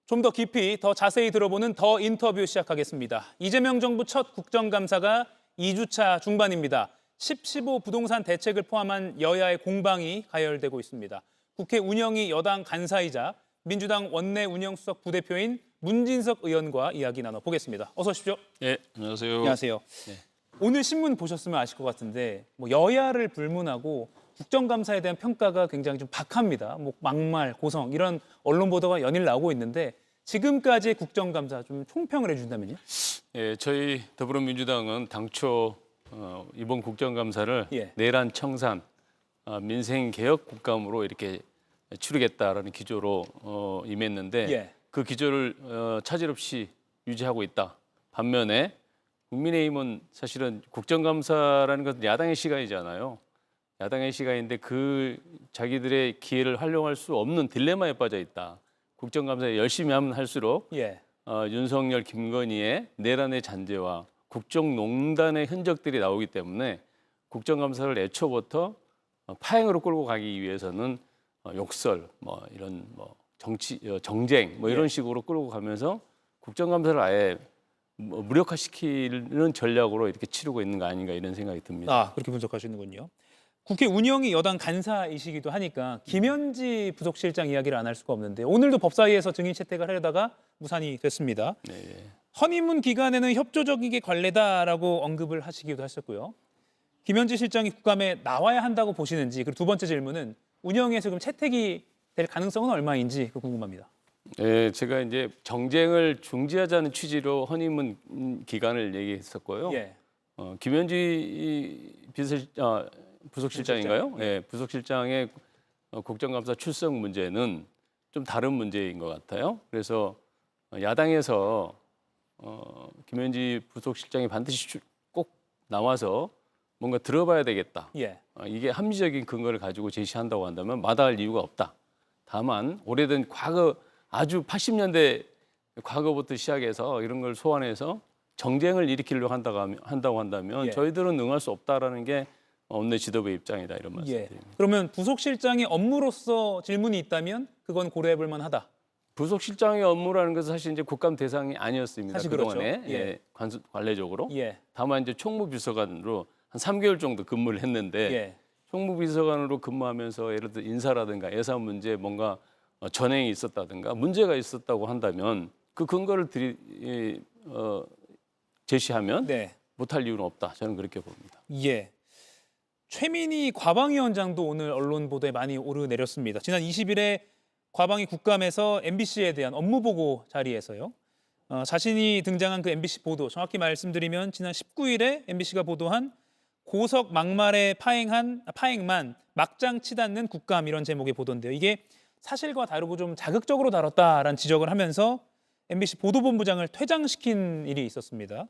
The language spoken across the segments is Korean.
좀 더 깊이, 더 자세히 들어보는 더 인터뷰 시작하겠습니다. 이재명 정부 첫 국정감사가 2주차 중반입니다. 10.15 부동산 대책을 포함한 여야의 공방이 가열되고 있습니다. 국회 운영위 여당 간사이자 민주당 원내 운영수석 부대표인 문진석 의원과 이야기 나눠보겠습니다. 어서 오십시오. 네, 안녕하세요. 안녕하세요. 네. 오늘 신문 보셨으면 아실 것 같은데 여야를 불문하고 국정감사에 대한 평가가 굉장히 좀 박합니다. 막말, 고성 이런 언론 보도가 연일 나오고 있는데 지금까지의 국정감사 좀 총평을 해준다면요? 예, 저희 더불어민주당은 당초 이번 국정감사를 내란 청산, 민생 개혁 국감으로 이렇게 치르겠다라는 기조로 임했는데 그 기조를 차질 없이 유지하고 있다. 반면에 국민의힘은 사실은 국정감사라는 것은 야당의 시간이잖아요. 야당의 시간인데 그 자기들의 기회를 활용할 수 없는 딜레마에 빠져 있다. 국정감사에 열심히 하면 할수록 윤석열, 김건희의 내란의 잔재와 국정농단의 흔적들이 나오기 때문에 국정감사를 애초부터 파행으로 끌고 가기 위해서는 욕설, 이런 정치 정쟁 이런 식으로 끌고 가면서 국정감사를 아예 무력화시키는 전략으로 이렇게 치르고 있는 거 아닌가 이런 생각이 듭니다. 그렇게 분석하시는군요. 국회 운영위 여당 간사이시기도 하니까 김현지 부속실장 이야기를 안 할 수가 없는데 오늘도 법사위에서 증인 채택을 하려다가 무산이 됐습니다. 허니문 기간에는 협조적이게 관례다라고 언급을 하시기도 하셨고요. 김현지 실장이 국감에 나와야 한다고 보시는지, 그리고 두 번째 질문은 운영위에서 그럼 채택이 될 가능성은 얼마인지 궁금합니다. 네, 제가 이제 정쟁을 중지하자는 취지로 허니문 기간을 얘기했었고요. 김현지 부속실장인가요? 네, 부속실장의 국정감사 출석 문제는 좀 다른 문제인 것 같아요. 그래서 야당에서 김현지 부속실장이 반드시 꼭 나와서 뭔가 들어봐야 되겠다. 이게 합리적인 근거를 가지고 제시한다고 한다면 마다할 이유가 없다. 다만 오래된 과거, 아주 80년대 과거부터 시작해서 이런 걸 소환해서 정쟁을 일으키려고 한다고 한다면 저희들은 응할 수 없다라는 게 원내 지도부의 입장이다 이런 말씀드립니다. 그러면 부속실장의 업무로서 질문이 있다면 그건 고려해볼 만하다. 부속실장의 업무라는 것은 사실 이제 국감 대상이 아니었습니다. 사실 그동안에 그렇죠. 관례적으로. 다만 이제 총무비서관으로 한 3개월 정도 근무를 했는데 총무비서관으로 근무하면서 예를 들어 인사라든가 예산 문제 뭔가 전행이 있었다든가 문제가 있었다고 한다면 그 근거를 제시하면 못할 이유는 없다. 저는 그렇게 봅니다. 최민희 과방위원장도 오늘 언론 보도에 많이 오르내렸습니다. 지난 20일에 과방위 국감에서 MBC에 대한 업무보고 자리에서요. 자신이 등장한 그 MBC 보도, 정확히 말씀드리면 지난 19일에 MBC가 보도한 고석 막말에 파행만 막장 치닫는 국감 이런 제목의 보도인데요. 이게 사실과 다르고 좀 자극적으로 다뤘다라는 지적을 하면서 MBC 보도본부장을 퇴장시킨 일이 있었습니다.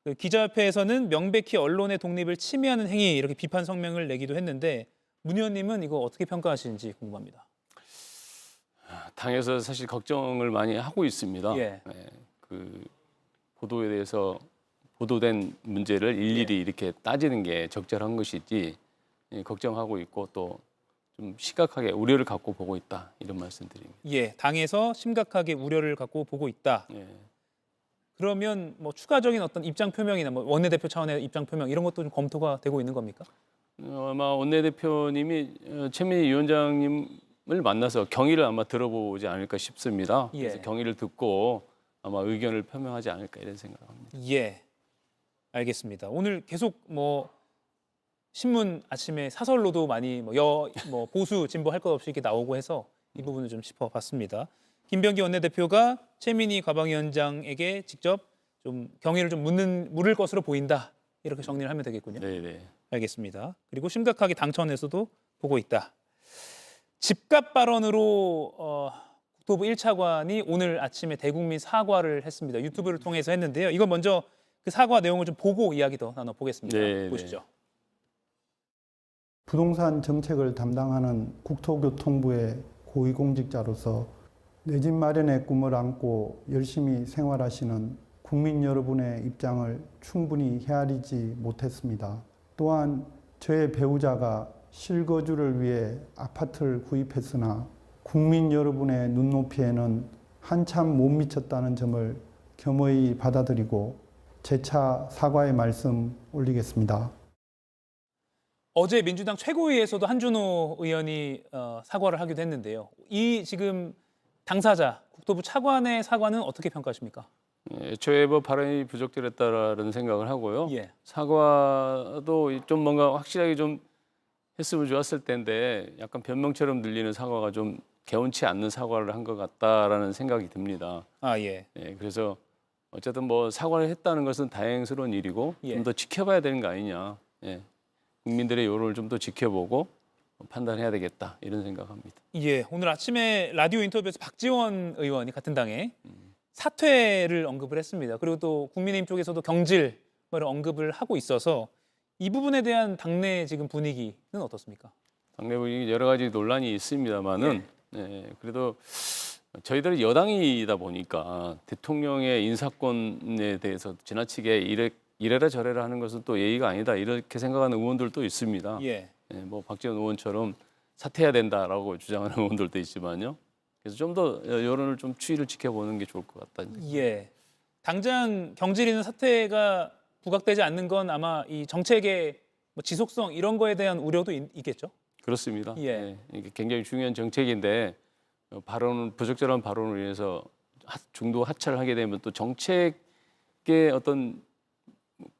그 기자협회에서는 명백히 언론의 독립을 침해하는 행위 이렇게 비판 성명을 내기도 했는데 문 의원님은 이거 어떻게 평가하시는지 궁금합니다. 당에서 사실 걱정을 많이 하고 있습니다. 그 보도에 대해서 보도된 문제를 일일이 이렇게 따지는 게 적절한 것이지 걱정하고 있고 또 좀 심각하게 우려를 갖고 보고 있다 이런 말씀드립니다. 당에서 심각하게 우려를 갖고 보고 있다. 그러면 추가적인 어떤 입장 표명이나 원내대표 차원의 입장 표명 이런 것도 좀 검토가 되고 있는 겁니까? 아마 원내대표님이 최민희 위원장님을 만나서 경위를 아마 들어보지 않을까 싶습니다. 그래서 경위를 듣고 아마 의견을 표명하지 않을까 이런 생각합니다. 알겠습니다. 오늘 계속 신문 아침에 사설로도 많이 보수 진보 할 것 없이 이렇게 나오고 해서 이 부분을 좀 짚어봤습니다. 김병기 원내대표가 최민희 과방위원장에게 직접 좀 경위를 좀 물을 것으로 보인다. 이렇게 정리를 하면 되겠군요. 알겠습니다. 그리고 심각하게 당청에서도 보고 있다. 집값 발언으로 국토부 1차관이 오늘 아침에 대국민 사과를 했습니다. 유튜브를 통해서 했는데요. 이거 먼저 그 사과 내용을 좀 보고 이야기 더 나눠보겠습니다. 보시죠. 부동산 정책을 담당하는 국토교통부의 고위공직자로서 내 집 마련의 꿈을 안고 열심히 생활하시는 국민 여러분의 입장을 충분히 헤아리지 못했습니다. 또한 저의 배우자가 실거주를 위해 아파트를 구입했으나 국민 여러분의 눈높이에는 한참 못 미쳤다는 점을 겸허히 받아들이고 재차 사과의 말씀 올리겠습니다. 어제 민주당 최고위에서도 한준호 의원이 사과를 하기도 했는데요. 이 지금 당사자 국토부 차관의 사과는 어떻게 평가하십니까? 애초에 뭐 발언이 부적절했다라는 생각을 하고요. 예. 사과도 좀 뭔가 확실하게 좀 했으면 좋았을 텐데 약간 변명처럼 들리는 사과가 좀 개운치 않는 사과를 한 것 같다라는 생각이 듭니다. 아 예. 그래서 어쨌든 뭐 사과를 했다는 것은 다행스러운 일이고 예. 좀 더 지켜봐야 되는 거 아니냐. 국민들의 여론을 좀 더 지켜보고 판단해야 되겠다 이런 생각합니다. 예. 오늘 아침에 라디오 인터뷰에서 박지원 의원이 같은 당에 사퇴를 언급을 했습니다. 그리고 또 국민의힘 쪽에서도 경질을 언급을 하고 있어서 이 부분에 대한 당내 지금 분위기는 어떻습니까? 당내 분위기 여러 가지 논란이 있습니다만은 그래도 저희들이 여당이다 보니까 대통령의 인사권에 대해서 지나치게 이래라 저래라 하는 것은 또 예의가 아니다 이렇게 생각하는 의원들도 있습니다. 예. 뭐 박지원 의원처럼 사퇴해야 된다라고 주장하는 의원들도 있지만요. 그래서 좀 더 여론을 좀 추이를 지켜보는 게 좋을 것 같다. 예. 당장 경질이나 사퇴가 부각되지 않는 건 아마 이 정책의 뭐 지속성 이런 거에 대한 우려도 있겠죠. 그렇습니다. 예. 이게 굉장히 중요한 정책인데 부적절한 발언을 인해서 중도 하차를 하게 되면 또 정책의 어떤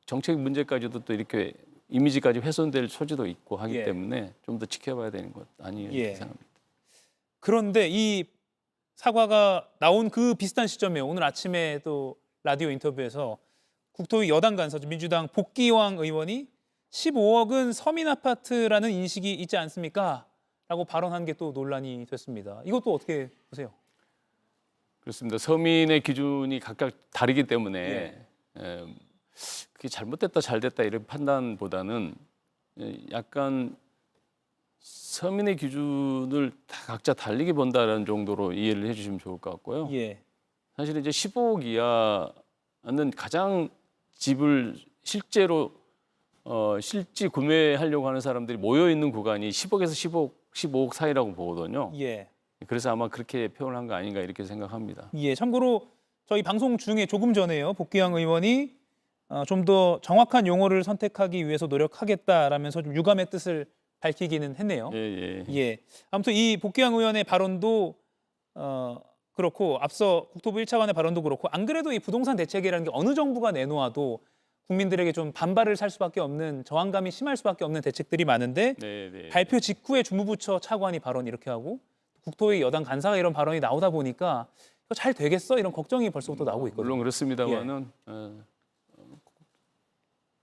정책 문제까지도 또 이렇게 이미지까지 훼손될 소지도 있고 하기 예. 때문에 좀 더 지켜봐야 되는 것 아니에요? 예. 생각합니다. 그런데 이 사과가 나온 그 비슷한 시점에 오늘 아침에 또 라디오 인터뷰에서 국토위 여당 간사 민주당 복기왕 의원이 15억은 서민 아파트라는 인식이 있지 않습니까? 라고 발언한 게 또 논란이 됐습니다. 이것도 어떻게 보세요? 그렇습니다. 서민의 기준이 각각 다르기 때문에 그게 잘못됐다 잘됐다 이런 판단보다는 약간 서민의 기준을 다 각자 다르게 본다는 정도로 이해를 해주시면 좋을 것 같고요. 예. 사실 이제 15억 이하는 가장 집을 실제로 실지 구매하려고 하는 사람들이 모여 있는 구간이 10억에서 15억 사이라고 보거든요. 예. 그래서 아마 그렇게 표현한 거 아닌가 이렇게 생각합니다. 예. 참고로 저희 방송 중에 조금 전에요. 복기왕 의원이 좀 더 정확한 용어를 선택하기 위해서 노력하겠다라면서 좀 유감의 뜻을 밝히기는 했네요. 예. 아무튼 이 복기왕 의원의 발언도 그렇고 앞서 국토부 1차관의 발언도 그렇고 안 그래도 이 부동산 대책이라는 게 어느 정부가 내놓아도 국민들에게 좀 반발을 살 수밖에 없는 저항감이 심할 수밖에 없는 대책들이 많은데 발표 직후에 주무부처 차관이 발언 이렇게 하고 국토위 여당 간사가 이런 발언이 나오다 보니까 이거 잘 되겠어? 이런 걱정이 벌써부터 나오고 있거든요. 물론 그렇습니다만은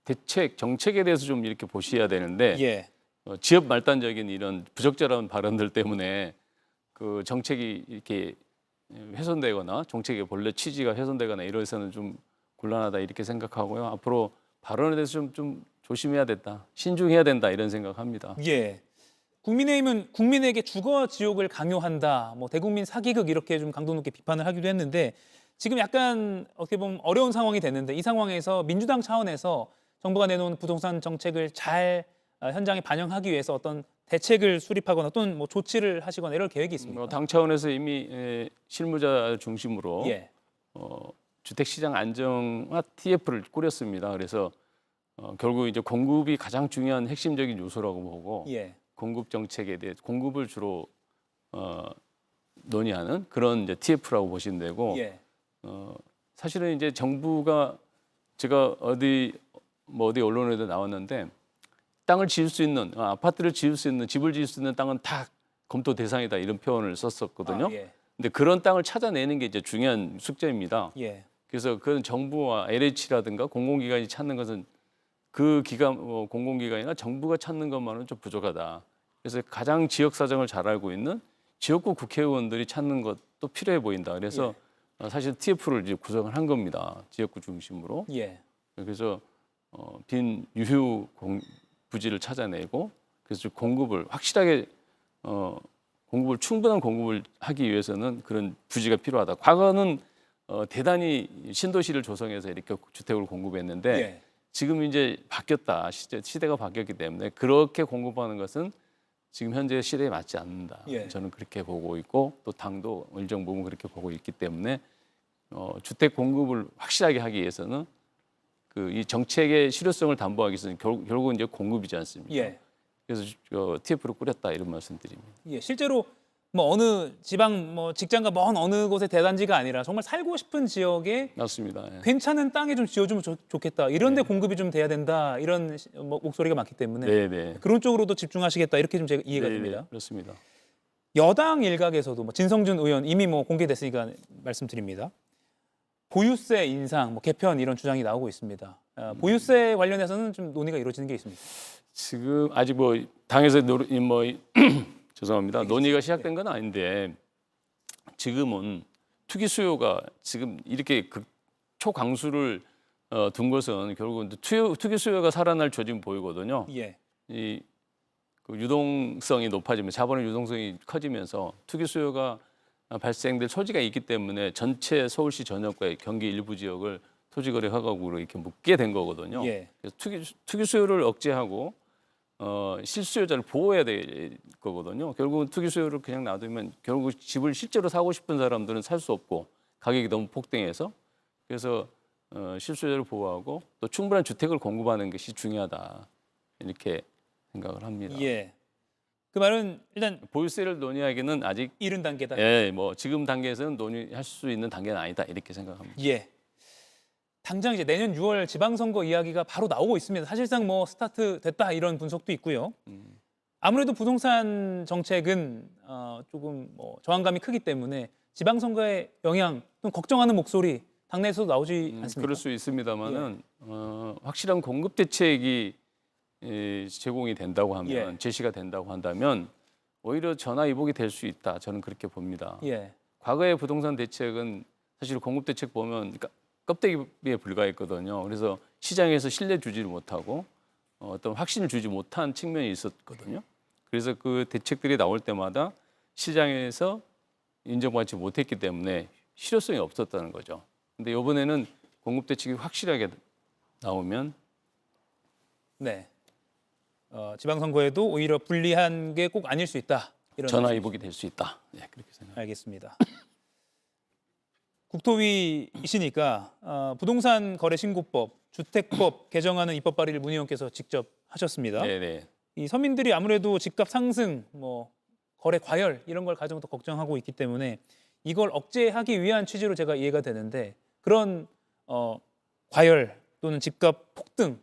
대책 정책에 대해서 좀 이렇게 보셔야 되는데 예. 지역 말단적인 이런 부적절한 발언들 때문에 그 정책이 이렇게 훼손되거나 정책의 본래 취지가 훼손되거나 이래서는 좀 곤란하다 이렇게 생각하고요. 앞으로 발언에 대해서 좀 조심해야 된다, 신중해야 된다 이런 생각합니다. 예. 국민의힘은 국민에게 주거 지옥을 강요한다, 뭐 대국민 사기극 이렇게 좀 강도 높게 비판을 하기도 했는데 지금 약간 어떻게 보면 어려운 상황이 됐는데 이 상황에서 민주당 차원에서 정부가 내놓은 부동산 정책을 잘 현장에 반영하기 위해서 어떤 대책을 수립하거나 또는 뭐 조치를 하시거나 이럴 계획이 있습니까? 당 차원에서 이미 실무자 중심으로 예. 주택시장 안정화 TF를 꾸렸습니다. 그래서 결국 이제 공급이 가장 중요한 핵심적인 요소라고 보고 예. 공급 정책에 대해 공급을 주로 논의하는 그런 이제 TF라고 보시면 되고 예. 사실은 이제 정부가 제가 어디 언론에도 나왔는데 땅을 지을 수 있는 아파트를 지을 수 있는 집을 지을 수 있는 땅은 다 검토 대상이다 이런 표현을 썼었거든요. 예. 근데 그런 땅을 찾아내는 게 이제 중요한 숙제입니다. 예. 그래서 그런 정부와 LH라든가 공공기관이 찾는 것은 그 기관 공공기관이나 정부가 찾는 것만은 좀 부족하다. 그래서 가장 지역 사정을 잘 알고 있는 지역구 국회의원들이 찾는 것도 필요해 보인다. 그래서 사실 TF를 이제 구성을 한 겁니다. 지역구 중심으로. 예. 그래서 빈 유휴 부지를 찾아내고 그래서 공급을 확실하게 충분한 공급을 하기 위해서는 그런 부지가 필요하다. 과거는 대단히 신도시를 조성해서 이렇게 주택을 공급했는데 예. 지금 이제 바뀌었다. 시대가 바뀌었기 때문에 그렇게 공급하는 것은 지금 현재 시대에 맞지 않는다. 예. 저는 그렇게 보고 있고 또 당도 일정 부분 그렇게 보고 있기 때문에 주택 공급을 확실하게 하기 위해서는 그 이 정책의 실효성을 담보하기 위해서는 결국은 이제 공급이지 않습니까? 예. 그래서 TF를 꾸렸다 이런 말씀드립니다. 예, 실제로 뭐 어느 지방 뭐 직장과 먼 어느 곳의 대단지가 아니라 정말 살고 싶은 지역에 맞습니다. 예. 괜찮은 땅에 좀 지어주면 좋겠다. 이런 데 공급이 좀 돼야 된다. 이런 뭐 목소리가 많기 때문에 네, 네. 그런 쪽으로도 집중하시겠다. 이렇게 좀 제가 이해가 네, 됩니다. 네, 그렇습니다. 여당 일각에서도 뭐 진성준 의원 이미 뭐 공개됐으니까 말씀드립니다. 보유세 인상, 뭐 개편 이런 주장이 나오고 있습니다. 보유세 관련해서는 좀 논의가 이루어지는 게 있습니다. 지금 아직 뭐 당에서 죄송합니다. 논의가 시작된 건 아닌데 지금은 투기 수요가 지금 이렇게 초강수를 둔 것은 결국은 투기 수요가 살아날 조짐 보이거든요. 예, 그 유동성이 높아지면 자본의 유동성이 커지면서 투기 수요가 발생될 소지가 있기 때문에 전체 서울시 전역과 경기 일부 지역을 토지거래 허가국으로 이렇게 묶게 된 거거든요. 예. 그래서 투기 수요를 억제하고 실수요자를 보호해야 될 거거든요. 결국은 투기 수요를 그냥 놔두면 결국 집을 실제로 사고 싶은 사람들은 살 수 없고 가격이 너무 폭등해서 그래서 실수요자를 보호하고 또 충분한 주택을 공급하는 것이 중요하다 이렇게 생각을 합니다. 예. 그 말은 일단 보유세를 논의하기는 아직 이른 단계다. 예, 뭐 지금 단계에서는 논의할 수 있는 단계는 아니다 이렇게 생각합니다. 예. 당장 이제 내년 6월 지방선거 이야기가 바로 나오고 있습니다. 사실상 뭐 스타트 됐다 이런 분석도 있고요. 아무래도 부동산 정책은 조금 뭐 저항감이 크기 때문에 지방선거의 영향 좀 걱정하는 목소리 당내에서도 나오지 않습니까? 그럴 수 있습니다만은 확실한 공급 대책이 제공이 된다고 하면 제시가 된다고 한다면 오히려 전화위복이 될 수 있다. 저는 그렇게 봅니다. 예. 과거의 부동산 대책은 사실 공급 대책 보면 껍데기에 불과했거든요. 그래서 시장에서 신뢰 주지를 못하고 어떤 확신을 주지 못한 측면이 있었거든요. 그래서 그 대책들이 나올 때마다 시장에서 인정받지 못했기 때문에 실효성이 없었다는 거죠. 근데 이번에는 공급 대책이 확실하게 나오면 네. 지방선거에도 오히려 불리한 게 꼭 아닐 수 있다. 이런 전화위복이 될 수 있다. 네, 그렇게 생각합니다. 알겠습니다. 국토위이시니까 부동산 거래 신고법, 주택법 개정하는 입법 발의를 문 의원께서 직접 하셨습니다. 네, 네. 이 서민들이 아무래도 집값 상승, 뭐 거래 과열 이런 걸 가장 더 걱정하고 있기 때문에 이걸 억제하기 위한 취지로 제가 이해가 되는데 그런 과열 또는 집값 폭등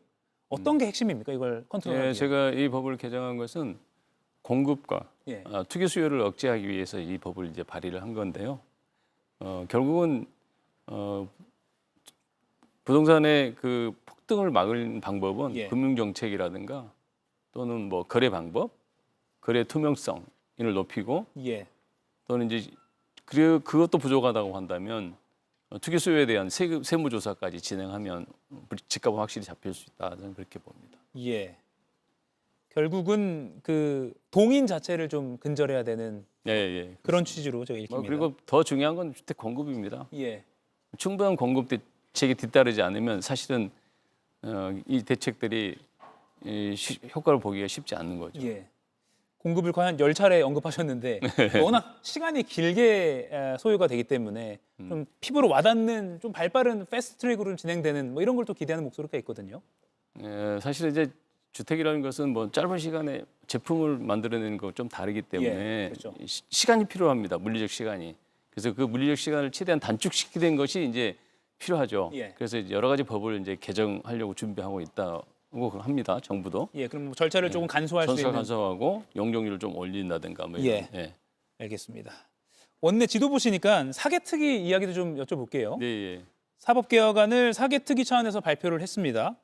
어떤 게 핵심입니까? 이걸 컨트롤하기 위해. 제가 이 법을 개정한 것은 공급과 예. 투기 수요를 억제하기 위해서 이 법을 이제 발의를 한 건데요. 결국은 부동산의 그 폭등을 막을 방법은 예. 금융 정책이라든가 또는 뭐 거래 방법, 거래 투명성을 높이고 예. 또는 이제 그것도 부족하다고 한다면 투기 수요에 대한 세무 조사까지 진행하면 집값은 확실히 잡힐 수 있다. 저는 그렇게 봅니다. 예. 결국은 그 동인 자체를 좀 근절해야 되는 예, 예. 그런 취지로 제가 읽힙니다. 그리고 더 중요한 건 주택 공급입니다. 예. 충분한 공급 대책이 뒤따르지 않으면 사실은 이 대책들이 효과를 보기가 쉽지 않는 거죠. 예. 공급을 거의 한 10차례 언급하셨는데 워낙 시간이 길게 소요가 되기 때문에 좀 피부로 와닿는 좀 발빠른 패스트 트랙으로 진행되는 뭐 이런 걸 또 기대하는 목소리가 있거든요. 사실 이제 주택이라는 것은 뭐 짧은 시간에 제품을 만들어내는 거 좀 다르기 때문에 예, 그렇죠. 시간이 필요합니다. 물리적 시간이. 그래서 그 물리적 시간을 최대한 단축시키는 것이 이제 필요하죠. 예. 그래서 이제 여러 가지 법을 이제 개정하려고 준비하고 있다고 합니다. 정부도. 예, 그럼 뭐 절차를 조금 간소화할 수 전수가 있는. 간소하고 용적률을 좀 올린다든가 뭐 예. 이런. 예. 알겠습니다. 원내 지도부시니까 사개특위 이야기도 좀 여쭤볼게요. 네, 예. 사법개혁안을 사개특위 차원에서 발표를 했습니다.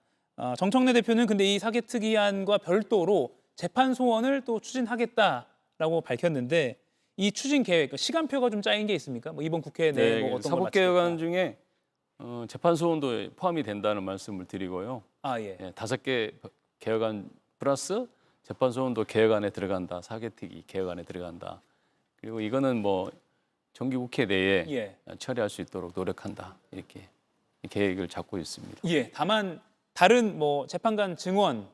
정청래 대표는 근데 이 사개특위안과 별도로 재판 소원을 또 추진하겠다라고 밝혔는데 이 추진 계획, 시간표가 좀 짜인 게 있습니까? 뭐 이번 국회 내에 뭐 어떤 걸 사법개혁안 마치겠다. 중에 재판 소원도 포함이 된다는 말씀을 드리고요. 예. 5개 개혁안 플러스 재판 소원도 개혁안에 들어간다. 사개특위 개혁안에 들어간다. 그리고 이거는 뭐 정기국회 내에 예. 처리할 수 있도록 노력한다. 이렇게 계획을 잡고 있습니다. 예. 다만 다른 뭐 재판관 증언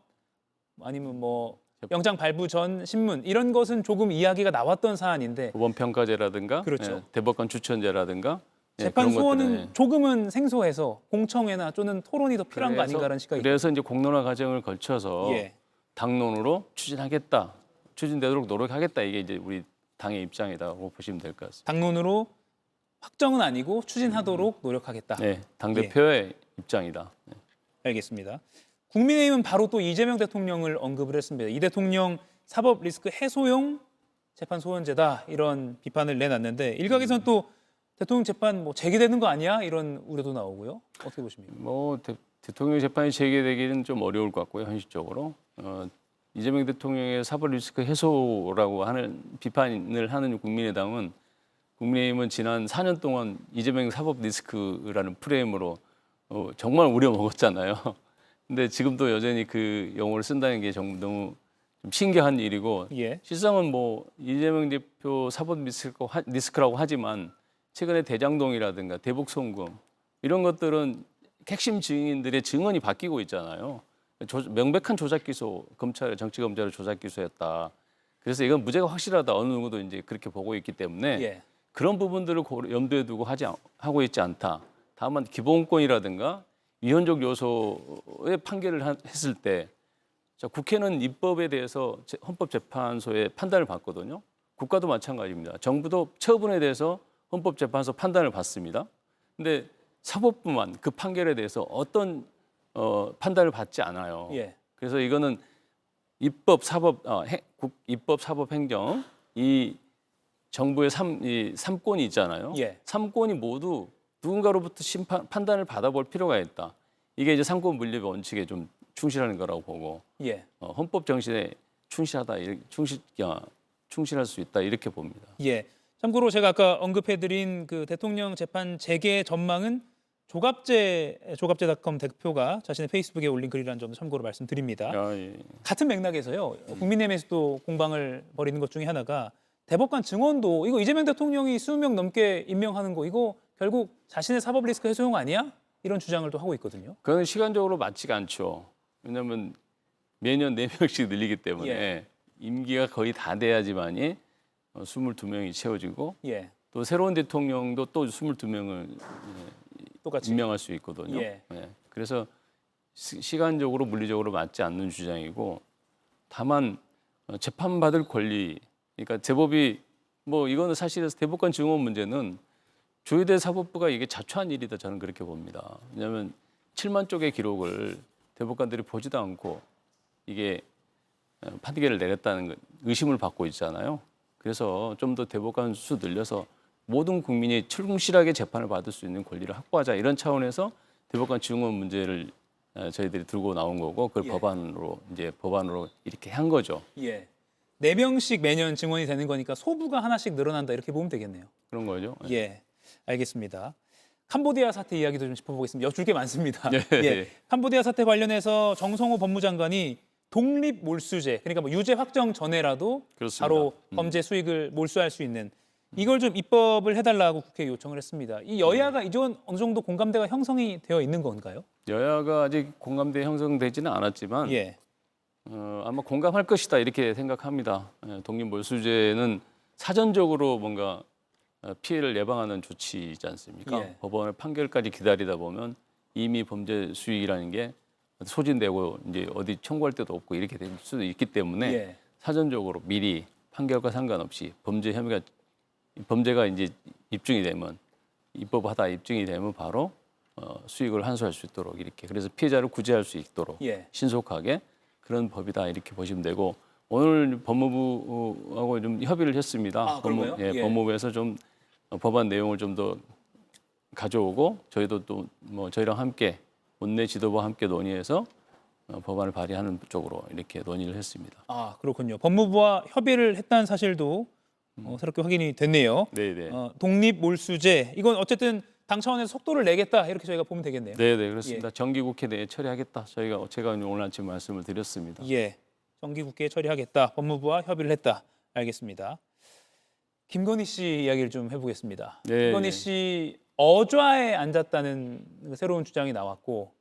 아니면 뭐 영장 발부 전 신문 이런 것은 조금 이야기가 나왔던 사안인데 법원 평가제라든가 그렇죠. 대법관 추천제라든가 재판 그런 소원은 것들은, 조금은 생소해서 공청회나 또는 토론이 더 필요한 거 아닌가라는 시각이 그래서 이제 공론화 과정을 거쳐서 예. 당론으로 추진하겠다, 추진되도록 노력하겠다, 이게 이제 우리 당의 입장이라고 보시면 될 것 같습니다. 당론으로 확정은 아니고 추진하도록 노력하겠다. 네, 당 대표의 입장이다. 네. 알겠습니다. 국민의힘은 바로 또 이재명 대통령을 언급을 했습니다. 이 대통령 사법 리스크 해소용 재판 소원제다 이런 비판을 내놨는데 일각에서는 또 대통령 재판 뭐 재개되는 거 아니야 이런 우려도 나오고요. 어떻게 보십니까? 뭐 대통령 재판이 재개되기는 좀 어려울 것 같고요, 현실적으로. 이재명 대통령의 사법 리스크 해소라고 하는 비판을 하는 국민의힘은 지난 4년 동안 이재명 사법 리스크라는 프레임으로 정말 우려 먹었잖아요. 근데 지금도 여전히 그 용어를 쓴다는 게 너무 좀 신기한 일이고, 예. 실상은 뭐 이재명 대표 사법 리스크라고 하지만 최근에 대장동이라든가 대북 송금 이런 것들은 핵심 증인들의 증언이 바뀌고 있잖아요. 명백한 조작 기소, 정치 검찰의 조작 기소였다. 그래서 이건 무죄가 확실하다. 어느 누구도 이제 그렇게 보고 있기 때문에 예. 그런 부분들을 염두에 두고 하고 있지 않다. 다만 기본권이라든가 위헌적 요소의 판결을 했을 때, 자, 국회는 입법에 대해서 헌법재판소의 판단을 받거든요. 국가도 마찬가지입니다. 정부도 처분에 대해서 헌법재판소 판단을 받습니다. 근데 사법부만 그 판결에 대해서 어떤 판단을 받지 않아요. 예. 그래서 이거는 입법, 사법, 행정 이 정부의 이 3권이 있잖아요. 예. 3권이 모두 누군가로부터 판단을 받아볼 필요가 있다. 이게 이제 3권 분립의 원칙에 좀 충실하는 거라고 보고, 예. 헌법 정신에 충실할 수 있다, 이렇게 봅니다. 예. 참고로 제가 아까 언급해드린 그 대통령 재판 재개 전망은 조갑제닷컴 대표가 자신의 페이스북에 올린 글이라는 점도 참고로 말씀드립니다. 예. 같은 맥락에서요. 국민의힘에서도 공방을 벌이는 것 중에 하나가 대법관 증언도 이거 이재명 대통령이 20명 넘게 임명하는 거 이거 결국 자신의 사법 리스크 해소용 아니야? 이런 주장을 또 하고 있거든요. 그건 시간적으로 맞지가 않죠. 왜냐하면 매년 4명씩 늘리기 때문에 예. 임기가 거의 다 돼야지만이 22명이 채워지고, 예. 또 새로운 대통령도 또 22명을 똑같이. 임명할 수 있거든요. 예. 그래서 시간적으로 물리적으로 맞지 않는 주장이고, 다만 재판받을 권리, 그러니까 제법이 뭐 이거는 사실은 대법관 증언 문제는 조희대 사법부가 이게 자초한 일이다, 저는 그렇게 봅니다. 왜냐하면 7만 쪽의 기록을 대법관들이 보지도 않고 이게 판결을 내렸다는 의심을 받고 있잖아요. 그래서 좀 더 대법관 수 늘려서 모든 국민이 충실하게 재판을 받을 수 있는 권리를 확보하자, 이런 차원에서 대법관 증언 문제를 저희들이 들고 나온 거고, 그걸 예. 법안으로 이렇게 한 거죠. 예. 4명씩 매년 증언이 되는 거니까 소부가 하나씩 늘어난다 이렇게 보면 되겠네요. 그런 거죠. 예. 알겠습니다. 캄보디아 사태 이야기도 좀 짚어보겠습니다. 여쭐 게 많습니다. 네. 예. 캄보디아 사태 관련해서 정성호 법무장관이 독립 몰수제, 그러니까 뭐 유죄 확정 전에라도 그렇습니다. 바로 범죄 수익을 몰수할 수 있는 이걸 좀 입법을 해달라고 국회에 요청을 했습니다. 이 여야가 이전 어느 정도 공감대가 형성이 되어 있는 건가요? 여야가 아직 공감대 형성되지는 않았지만 예. 아마 공감할 것이다, 이렇게 생각합니다. 독립몰수제는 사전적으로 뭔가 피해를 예방하는 조치이지 않습니까? 예. 법원의 판결까지 기다리다 보면 이미 범죄 수익이라는 게 소진되고 이제 어디 청구할 데도 없고 이렇게 될 수도 있기 때문에 예. 사전적으로 미리 판결과 상관없이 범죄가 이제 입법하다 입증이 되면 바로 수익을 환수할 수 있도록, 이렇게 그래서 피해자를 구제할 수 있도록 예. 신속하게 그런 법이다, 이렇게 보시면 되고, 오늘 법무부하고 좀 협의를 했습니다. 아, 그런가요? 예. 법무부에서 좀 법안 내용을 좀 더 가져오고, 저희도 또 뭐 저희랑 함께 원내 지도부와 함께 논의해서 법안을 발의하는 쪽으로 이렇게 논의를 했습니다. 아, 그렇군요. 법무부와 협의를 했다는 사실도 새롭게 확인이 됐네요. 네네. 독립 몰수제 이건 어쨌든 당 차원에서 속도를 내겠다 이렇게 저희가 보면 되겠네요. 네네, 그렇습니다. 정기국회 내에 처리하겠다. 제가 오늘 아침 말씀을 드렸습니다. 예, 정기국회에 처리하겠다. 법무부와 협의를 했다. 알겠습니다. 김건희 씨 이야기를 좀 해보겠습니다. 네, 김건희 네. 씨 어좌에 앉았다는 새로운 주장이 나왔고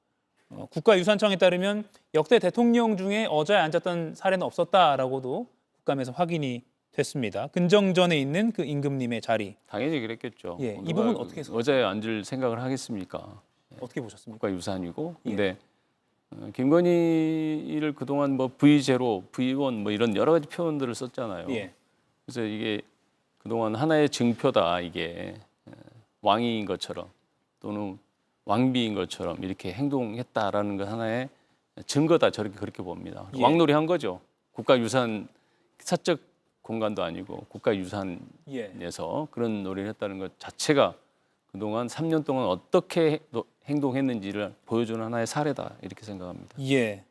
국가유산청에 따르면 역대 대통령 중에 의자에 앉았던 사례는 없었다라고도 국감에서 확인이 됐습니다. 근정전에 있는 그 임금님의 자리. 당연히 그랬겠죠. 예, 이 누가 부분 어떻게 의자에 앉을 생각을 하겠습니까? 어떻게 보셨습니까? 국가유산이고. 예. 근데 김건희를 그동안 뭐 V0, V1 뭐 이런 여러 가지 표현들을 썼잖아요. 예. 그래서 이게 그동안 하나의 증표다, 이게 왕인 것처럼 또는 왕비인 것처럼 이렇게 행동했다라는 것 하나의 증거다, 저렇게 그렇게 봅니다. 예. 왕놀이 한 거죠. 국가유산 사적 공간도 아니고 국가유산에서 예. 그런 놀이를 했다는 것 자체가 그동안 3년 동안 어떻게 행동했는지를 보여주는 하나의 사례다, 이렇게 생각합니다. 예.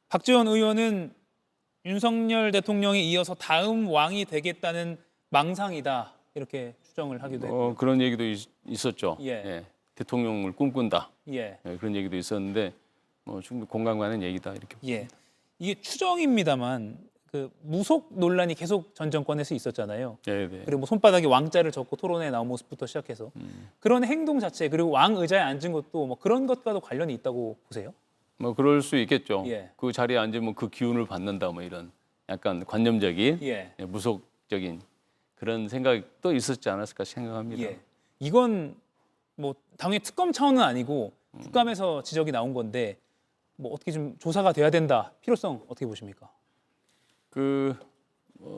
박지원 의원은 윤석열 대통령에 이어서 다음 왕이 되겠다는 망상이다 이렇게 추정을 하기도 했고. 그런 얘기도 있었죠. 예. 대통령을 꿈꾼다. 예. 그런 얘기도 있었는데 충분히 공감 가는 얘기다, 이렇게. 예. 이게 추정입니다만 그 무속 논란이 계속 전 정권에서 있었잖아요. 네. 그리고 뭐 손바닥에 왕자를 적고 토론에 나온 모습부터 시작해서 그런 행동 자체 그리고 왕 의자에 앉은 것도 뭐 그런 것과도 관련이 있다고 보세요? 뭐 그럴 수 있겠죠. 예. 그 자리에 앉으면 그 기운을 받는다, 뭐 이런 약간 관념적인 예. 무속적인 그런 생각도 있었지 않았을까 생각합니다. 예. 이건 뭐 당연히 특검 차원은 아니고 국감에서 지적이 나온 건데 뭐 어떻게 좀 조사가 돼야 된다. 필요성 어떻게 보십니까?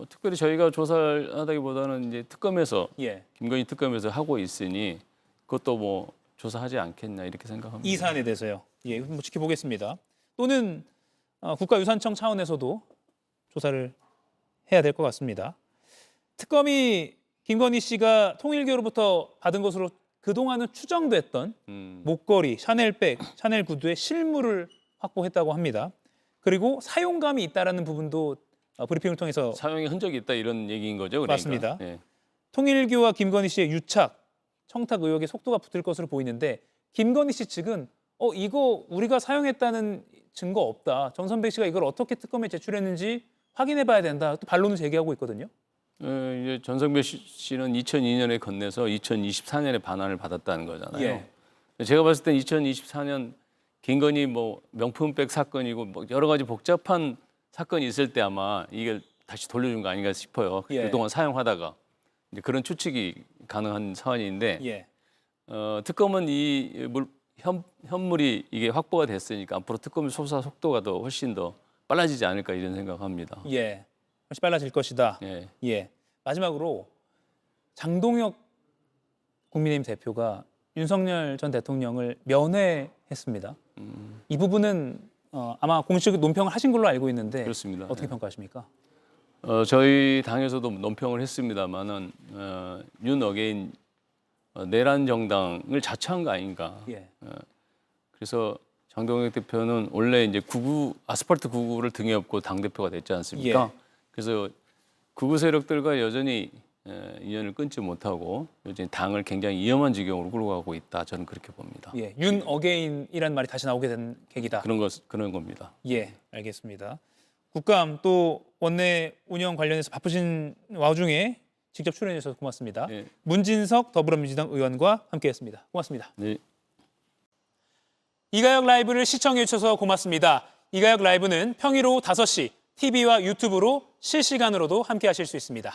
특별히 저희가 조사를 하다기보다는 이제 특검에서 예. 김건희 특검에서 하고 있으니 그것도 뭐 조사하지 않겠냐, 이렇게 생각합니다. 이 사안에 대해서요. 예, 뭐 지켜보겠습니다. 또는 국가유산청 차원에서도 조사를 해야 될 것 같습니다. 특검이 김건희 씨가 통일교로부터 받은 것으로 그동안은 추정됐던 목걸이, 샤넬백, 샤넬 구두의 실물을 확보했다고 합니다. 그리고 사용감이 있다라는 부분도 브리핑을 통해서 사용의 흔적이 있다, 이런 얘기인 거죠. 그러니까. 맞습니다. 예. 통일교와 김건희 씨의 유착, 청탁 의혹에 속도가 붙을 것으로 보이는데 김건희 씨 측은 이거 우리가 사용했다는 증거 없다. 정선백 씨가 이걸 어떻게 특검에 제출했는지 확인해봐야 된다. 또 반론을 제기하고 있거든요. 이제 전성배 씨는 2002년에 건네서 2024년에 반환을 받았다는 거잖아요. 예. 제가 봤을 때 2024년 김건희 뭐 명품백 사건이고 뭐 여러 가지 복잡한 사건이 있을 때 아마 이게 다시 돌려준 거 아닌가 싶어요. 예. 그동안 사용하다가 이제 그런 추측이 가능한 사안인데 예. 특검은 이 현물이 이게 확보가 됐으니까 앞으로 특검 수사 속도가 더 훨씬 더 빨라지지 않을까, 이런 생각합니다. 예. 훨씬 빨라질 것이다. 예. 예. 마지막으로 장동혁 국민의힘 대표가 윤석열 전 대통령을 면회했습니다. 이 부분은 아마 공식 논평을 하신 걸로 알고 있는데 그렇습니다. 어떻게 예. 평가하십니까? 저희 당에서도 논평을 했습니다만은 윤어게인 내란 정당을 자처한 거 아닌가. 예. 그래서 장동혁 대표는 원래 이제 아스팔트 99를 등에 업고 당 대표가 됐지 않습니까? 예. 그래서 극우 세력들과 여전히 인연을 끊지 못하고 요즘 당을 굉장히 위험한 지경으로 끌고 가고 있다. 저는 그렇게 봅니다. 예. 윤 어게인이란 말이 다시 나오게 된 계기다. 그런 겁니다. 예, 알겠습니다. 국감 또 원내 운영 관련해서 바쁘신 와중에 직접 출연해 주셔서 고맙습니다. 예. 문진석 더불어민주당 의원과 함께했습니다. 고맙습니다. 네. 이가혁 라이브를 시청해 주셔서 고맙습니다. 이가혁 라이브는 평일 오후 5시 TV와 유튜브로 실시간으로도 함께하실 수 있습니다.